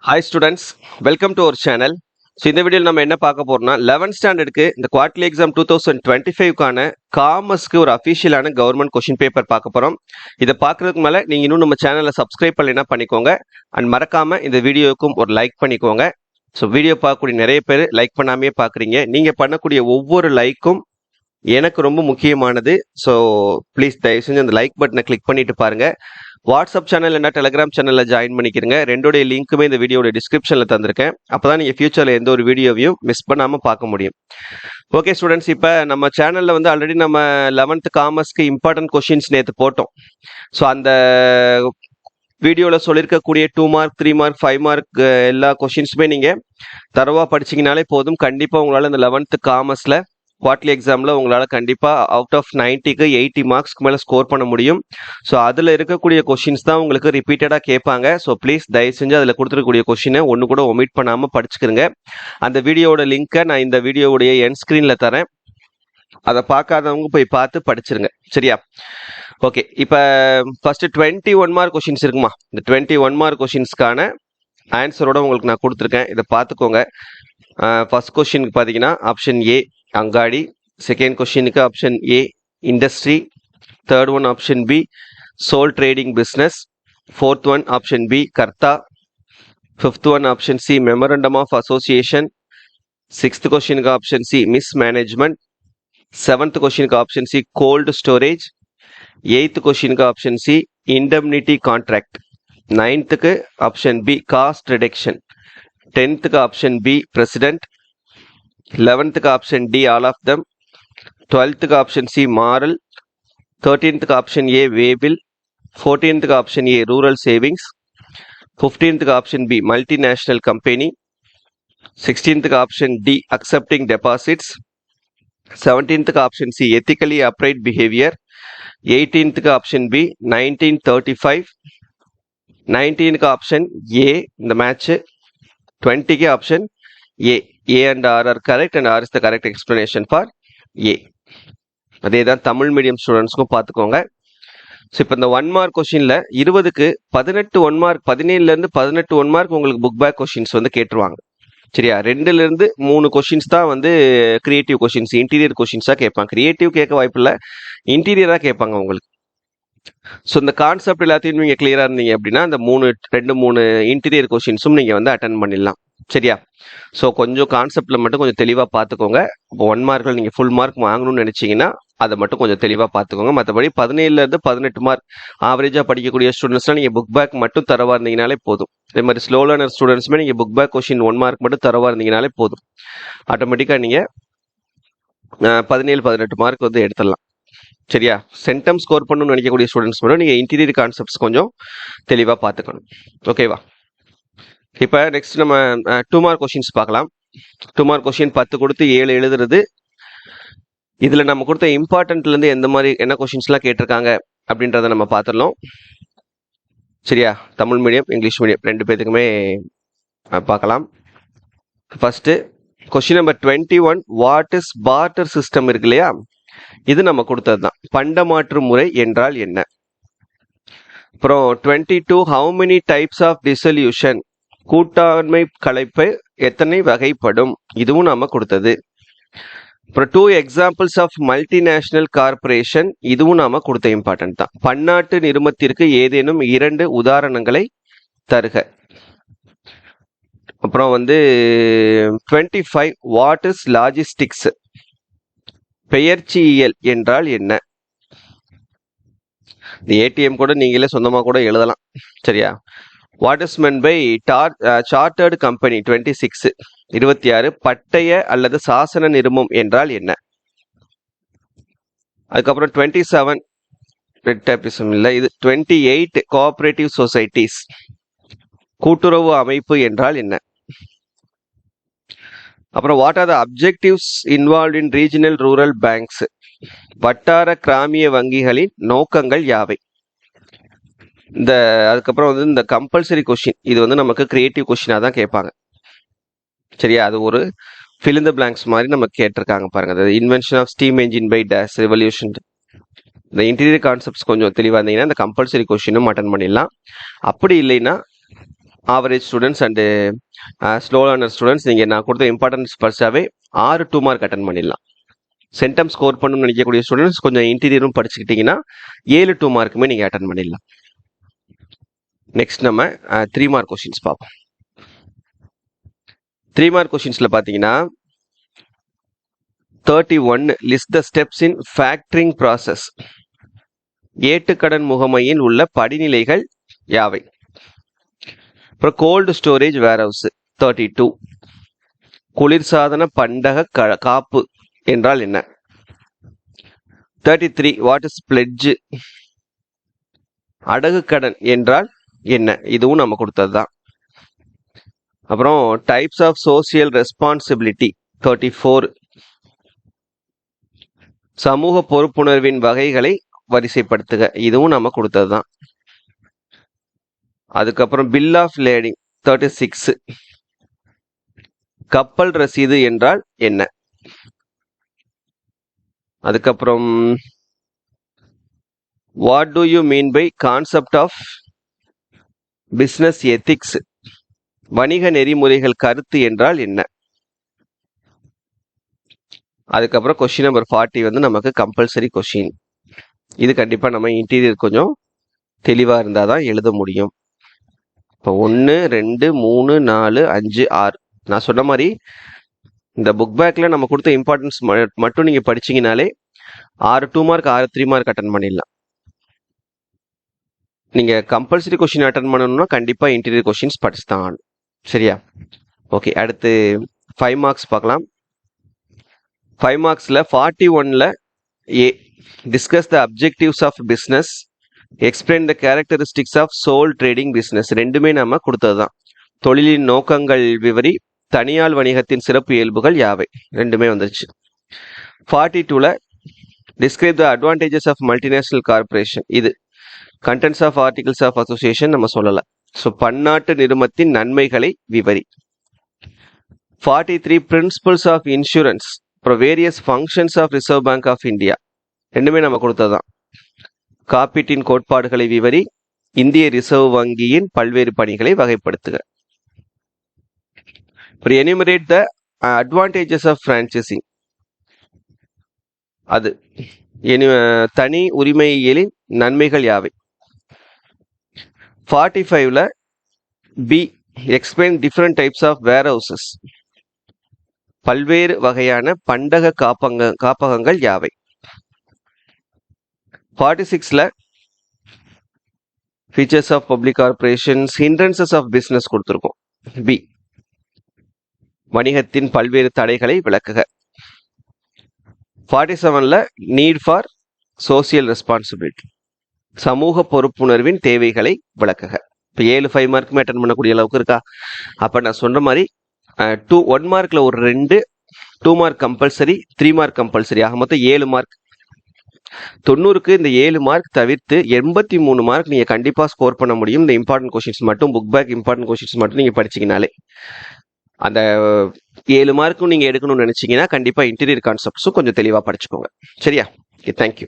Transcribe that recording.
Hi students, welcome to our channel. So இந்த வீடியோவில் நம்ம என்ன பார்க்க போறோம்னா 11th ஸ்டாண்டர்டுக்கு இந்த குவார்டர்லி எக்ஸாம் 2025க்கான காமர்ஸ்க்கு ஒரு அஃபிஷியலான கவர்மெண்ட் கொஷின் பேப்பர் பார்க்க போகிறோம். இதை பார்க்கறதுக்கு மேலே நீங்கள் இன்னும் நம்ம சேனலை சப்ஸ்கிரைப் பண்ணலைன்னா பண்ணிக்கோங்க. அண்ட் மறக்காமல் இந்த வீடியோவுக்கும் ஒரு லைக் பண்ணிக்கோங்க. ஸோ வீடியோ பார்க்கக்கூடிய நிறைய பேர் லைக் பண்ணாமே பார்க்குறீங்க. நீங்கள் பண்ணக்கூடிய ஒவ்வொரு லைக்கும் எனக்கு ரொம்ப முக்கியமானது. ஸோ ப்ளீஸ் தயவு செஞ்சு அந்த லைக் பட்டனை கிளிக் பண்ணிட்டு பாருங்க. வாட்ஸ்அப் சேனல் என்ன டெலிகிராம் சேனலில் ஜாயின் பண்ணிக்கிறங்க. ரெண்டோடைய லிங்க்குமே இந்த வீடியோட டிஸ்கிரிப்ஷனில் தந்திருக்கேன். அப்போ தான் நீங்கள் ஃபியூச்சரில் எந்த ஒரு வீடியோவையும் மிஸ் பண்ணாமல் பார்க்க முடியும். ஓகே ஸ்டூடெண்ட்ஸ், இப்போ நம்ம சேனலில் வந்து ஆல்ரெடி நம்ம 11th காமர்ஸ்க்கு இம்பார்ட்டன்ட் கொஷின்ஸ் நேற்று போட்டோம். ஸோ அந்த வீடியோவில் சொல்லியிருக்கக்கூடிய 2 மார்க் 3 மார்க் 5 மார்க் எல்லா கொஷின்ஸுமே நீங்கள் தரவாக படிச்சிங்கனாலே போதும். கண்டிப்பாக உங்களால் இந்த 11th காமர்ஸில் குவார்டர்லி எக்ஸாமில் உங்களால் கண்டிப்பாக அவுட் ஆஃப் 90க்கு 80 மார்க்ஸ்க்கு மேலே ஸ்கோர் பண்ண முடியும். ஸோ அதில் இருக்கக்கூடிய கொஷின்ஸ் தான் உங்களுக்கு ரிப்பீட்டடாக கேட்பாங்க. ஸோ ப்ளீஸ் தயவு செஞ்சு அதில் கொடுத்துருக்கக்கூடிய கொஷினை ஒன்று கூட ஒமிட் பண்ணாமல் படிச்சுக்கிறங்க. அந்த வீடியோட லிங்க்கை நான் இந்த வீடியோவுடைய என் ஸ்க்ரீனில் தரேன். அதை பார்க்காதவங்க போய் பார்த்து படிச்சிருங்க, சரியா? ஓகே, இப்போ ஃபர்ஸ்ட் 21 மார்க் கொஷின்ஸ் இருக்குமா? இந்த 21 மார்க் கொஷின்ஸ்க்கான ஆன்சரோட உங்களுக்கு நான் கொடுத்துருக்கேன். இதை பார்த்துக்கோங்க. ஃபர்ஸ்ட் கொஷினுக்கு பார்த்தீங்கன்னா ஆப்ஷன் ஏ அங்காடி, செகண்ட் கொஷினுக்கு option A industry, third one option B sole trading business, fourth one option B karta, fifth one option C memorandum of association, sixth கொஷினுக்கு option C mismanagement, seventh கொஷினுக்கு option C cold storage, eighth கொஷினுக்கு option C indemnity contract, நைன்த்துக்கு option B cost reduction, 10th option B president, 11th option D all of them, 12th option C moral, 13th option A waybill, 14th option A rural savings, 15th option B multinational company, 16th option D accepting deposits, 17th option C ethically upright behaviour, 18th option B 1935, 19th option A இந்த match, 20க்கு option A. A and R R correct and R is the correct explanation for A. அதே தான் Tamil medium ஸ்டூடெண்ட்ஸ்க்கும் பார்த்துக்கோங்க. So இப்போ இந்த 1 mark கொஷினில் 20க்கு 18 1 mark, 17லேருந்து 18 1 mark உங்களுக்கு book back questions வந்து கேட்டுருவாங்க, சரியா? 2லேருந்து 3 கொஷின்ஸ் தான் வந்து கிரியேட்டிவ் கொஷின்ஸ், இன்டீரியர் கொஷின்ஸாக கேட்பாங்க. கிரியேட்டிவ் கேட்க வாய்ப்பில்லை, இன்டீரியராக கேட்பாங்க உங்களுக்கு. ஸோ இந்த கான்செப்ட் எல்லாத்தையும் நீங்கள் கிளியராக இருந்தீங்க அப்படின்னா அந்த 2-3 இன்டீரியர் கொஷின்ஸும் நீங்கள் வந்து அட்டன் பண்ணிடலாம், சரியா? ஸோ கொஞ்சம் கான்செப்டில் மட்டும் கொஞ்சம் தெளிவாக பார்த்துக்கோங்க. இப்போ 1 மார்க்கில் நீங்கள் ஃபுல் மார்க் வாங்கணும்னு நினச்சிங்கன்னா அதை மட்டும் கொஞ்சம் தெளிவாக பார்த்துக்கோங்க. மற்றபடி 17லேருந்து 18 மார்க் ஆவரேஜாக படிக்கக்கூடிய ஸ்டூடெண்ட்ஸ்லாம் நீங்கள் புக் பேக் மட்டும் தரவாக இருந்தீங்கனாலே போதும். அதே மாதிரி ஸ்லோ லேர்னர் ஸ்டூடெண்ட்ஸுமே நீங்கள் புக் பேக் கொஷின் 1 மார்க் மட்டும் தரவாக இருந்தீங்கனாலே போதும். ஆட்டோமேட்டிக்காக நீங்கள் 17-18 மார்க் வந்து எடுத்துடலாம், சரியா? சென்டம் ஸ்கோர் பண்ணணும்னு நினைக்கக்கூடிய ஸ்டூடெண்ட்ஸ் மட்டும் நீங்கள் இன்டீரியர் கான்செப்ட்ஸ் கொஞ்சம் தெளிவாக பார்த்துக்கணும், ஓகேவா? இப்போ நெக்ஸ்ட் நம்ம 2 மார்க் கொஷின்ஸ் பார்க்கலாம். 2 மார்க் கொஷின் 10 கொடுத்து 7 எழுதுறது. இதில் நம்ம கொடுத்த இம்பார்ட்டன்ட்லேருந்து எந்த மாதிரி என்ன கொஷின்ஸ்லாம் கேட்டிருக்காங்க அப்படின்றத நம்ம பார்த்துடலாம், சரியா? தமிழ் மீடியம் இங்கிலீஷ் மீடியம் 2 பேத்துக்குமே பார்க்கலாம். First question number 21, what is barter system இருக்கு இல்லையா? இது நம்ம கொடுத்தது தான். பண்டமாற்று முறை என்றால் என்ன? அப்புறம் 22, how many types of dissolution, கூட்டாண்மை கலைப்பு எத்தனை வகைப்படும்? இதுவும் நாம கொடுத்தது. அப்புறம் 2 எக்ஸாம்பிள்ஸ் ஆஃப் மல்டிநேஷனல் கார்பரேஷன், இதுவும் நாம கொடுத்த இம்பார்ட்டன்ட் தான். பன்னாட்டு நிறுவனத்திற்கு ஏதேனும் 2 உதாரணங்களை தருக. அப்புறம் வந்து 25, வாட் இஸ் லாஜிஸ்டிக்ஸ், பெயர்ச்சியியல் என்றால் என்ன? இந்த ஏடிஎம் கூட நீங்களே சொந்தமாக கூட எழுதலாம், சரியா? What is meant by chartered company? 26, பட்டய அல்லது சாசன நிறுவனம் என்றால் என்ன? அதுக்கப்புறம் 27, ரெட் டேபிசம் இல்லை, இது 28, கோஆபரேட்டிவ் சொசைட்டிஸ், கூட்டுறவு அமைப்பு என்றால் என்ன? அப்புறம் what are the objectives involve in regional rural banks, வட்டார கிராமிய வங்கிகளின் நோக்கங்கள் யாவை? இந்த அதுக்கப்புறம் வந்து இந்த கம்பல்சரி கொஷின், இது வந்து நமக்கு கிரியேட்டிவ் கொஷினாக தான் கேட்பாங்க, சரியா? அது ஒரு ஃபில் இன் த பிளாங்க்ஸ் மாதிரி நமக்கு கேட்டிருக்காங்க பாருங்க. அது invention of steam engine by days revolution. இந்த இன்டீரியர் கான்செப்ட்ஸ் கொஞ்சம் தெளிவாக இருந்தீங்கன்னா இந்த கம்பல்சரி கொஷினும் அட்டன் பண்ணிடலாம். அப்படி இல்லைன்னா average students and slow learner students நீங்கள் நான் கொடுத்த இம்பார்ட்டன்ஸ் பர்ஸாகவே 6 2 மார்க் அட்டன் பண்ணிடலாம். சென்டம் ஸ்கோர் பண்ணணும்னு நினைக்கக்கூடிய ஸ்டூடெண்ட்ஸ் கொஞ்சம் இன்டீரியரும் படிச்சுக்கிட்டிங்கன்னா 7 2 மார்க்குமே நீங்கள் அட்டன் பண்ணிடலாம். நெக்ஸ்ட் நம்ம 3 மார்க் கொஷின்ஸ் பார்ப்போம். 3 மார்க் கொஷின்ஸில் பார்த்தீங்கன்னா 31 list the steps in factoring process. ஏட்டுக்கடன் முகமையின் உள்ள படிநிலைகள் யாவை? அப்புறம் கோல்டு ஸ்டோரேஜ் வேர்ஹவுஸ் 32. குளிர்சாதன பண்டக காப்பு என்றால் என்ன? 33 வாட் இஸ் பிளெட்ஜ்? அடகு கடன் என்றால் என்ன? இதுவும் நம்ம கொடுத்தது தான். அப்புறம் டைப்ஸ் ஆஃப் சோசியல் ரெஸ்பான்சிபிலிட்டி 34. சமூக பொறுப்புணர்வின் வகைகளை வரிசைப்படுத்துக, இதுவும் நம்ம கொடுத்தது தான். அதுக்கப்புறம் பில் ஆஃப் லேடிங் 36. கப்பல் ரசீது என்றால் என்ன? அதுக்கப்புறம் what do you mean by concept of business ethics? வணிக நெறிமுறைகள் கருத்து என்றால் என்ன? அதுக்கப்புறம் கொஸ்டின் நம்பர் 40 வந்து நமக்கு கம்பல்சரி கொஸ்டின். இது கண்டிப்பாக நம்ம இன்டீரியர் கொஞ்சம் தெளிவாக இருந்தால் தான் எழுத முடியும். இப்போ 1 2 3 4 5 6 நான் சொன்ன மாதிரி இந்த புக் பேக்கில் நம்ம கொடுத்த இம்பார்ட்டன்ஸ் மட்டும் நீங்கள் படிச்சிங்கனாலே 6 2 மார்க் 6 3 மார்க் அட்டன் பண்ணிடலாம். நீங்கள் கம்பல்சரி கொஸ்டின் அட்டன் பண்ணணும்னா கண்டிப்பாக இன்டீரியர் கொஸ்டின்ஸ் படிச்சு தான் ஆகணும். சரியா? ஓகே, அடுத்து 5 மார்க்ஸ் பார்க்கலாம். 5 மார்க்ஸில் 41ல் A discuss the objectives of business, explain the characteristics of sole trading business. ரெண்டுமே நம்ம கொடுத்தது தான். தொழிலின் நோக்கங்கள் விவரி, தனியார் வணிகத்தின் சிறப்பு இயல்புகள் யாவை? ரெண்டுமே வந்துருச்சு. 42ல் describe the advantages of multinational corporation. இது contents of articles of association நம்ம சொல்லலை. ஸோ பன்னாட்டு நிறுவனத்தின் நன்மைகளை விவரி. 43 பிரின்சிபல்ஸ் ஆஃப் இன்சூரன்ஸ், அப்புறம் various functions of Reserve Bank of India. ரெண்டுமே நம்ம கொடுத்ததான். காப்பீட்டின் கோட்பாடுகளை விவரி, இந்திய ரிசர்வ் வங்கியின் பல்வேறு பணிகளை வகைப்படுத்துக. அப்புறம் enumerate the advantages of franchising. அது தனி உரிமையியலின் நன்மைகள் யாவை? 45ல் B explain different types of warehouses. பல்வேறு வகையான பண்டக காப்பகங்கள் யாவை? 46ல் features of public corporations, hindrances of business கொடுத்துருக்கோம். பி வணிகத்தின் பல்வேறு தடைகளை விளக்குக. 47ல் நீட் ஃபார் சோசியல் ரெஸ்பான்சிபிலிட்டி, சமூக பொறுப்புணர்வின் தேவைகளை விளக்குக. இப்போ 7 5 மார்க்குமே அட்டன் பண்ணக்கூடிய அளவுக்கு இருக்கா? அப்போ நான் சொன்ன மாதிரி 1 மார்க்கில் ஒரு 2, 2 மார்க் கம்பல்சரி, 3 மார்க் கம்பல்சரி, ஆக மொத்தம் 7 மார்க். 90க்கு இந்த 7 மார்க் தவிர்த்து 83 மார்க் நீங்கள் கண்டிப்பாக ஸ்கோர் பண்ண முடியும். இந்த இம்பார்ட்டன்ட் கொஷின்ஸ் மட்டும், புக் பேக் இம்பார்ட்டன்ட் கொஷின்ஸ் மட்டும் நீங்கள் படிச்சிங்கனாலே. அந்த 7 மார்க்கும் நீங்கள் எடுக்கணும்னு நினச்சிங்கன்னா கண்டிப்பாக இன்டீரியர் கான்செப்ட்ஸும் கொஞ்சம் தெளிவாக படிச்சுக்கோங்க. சரியா? Okay, thank you.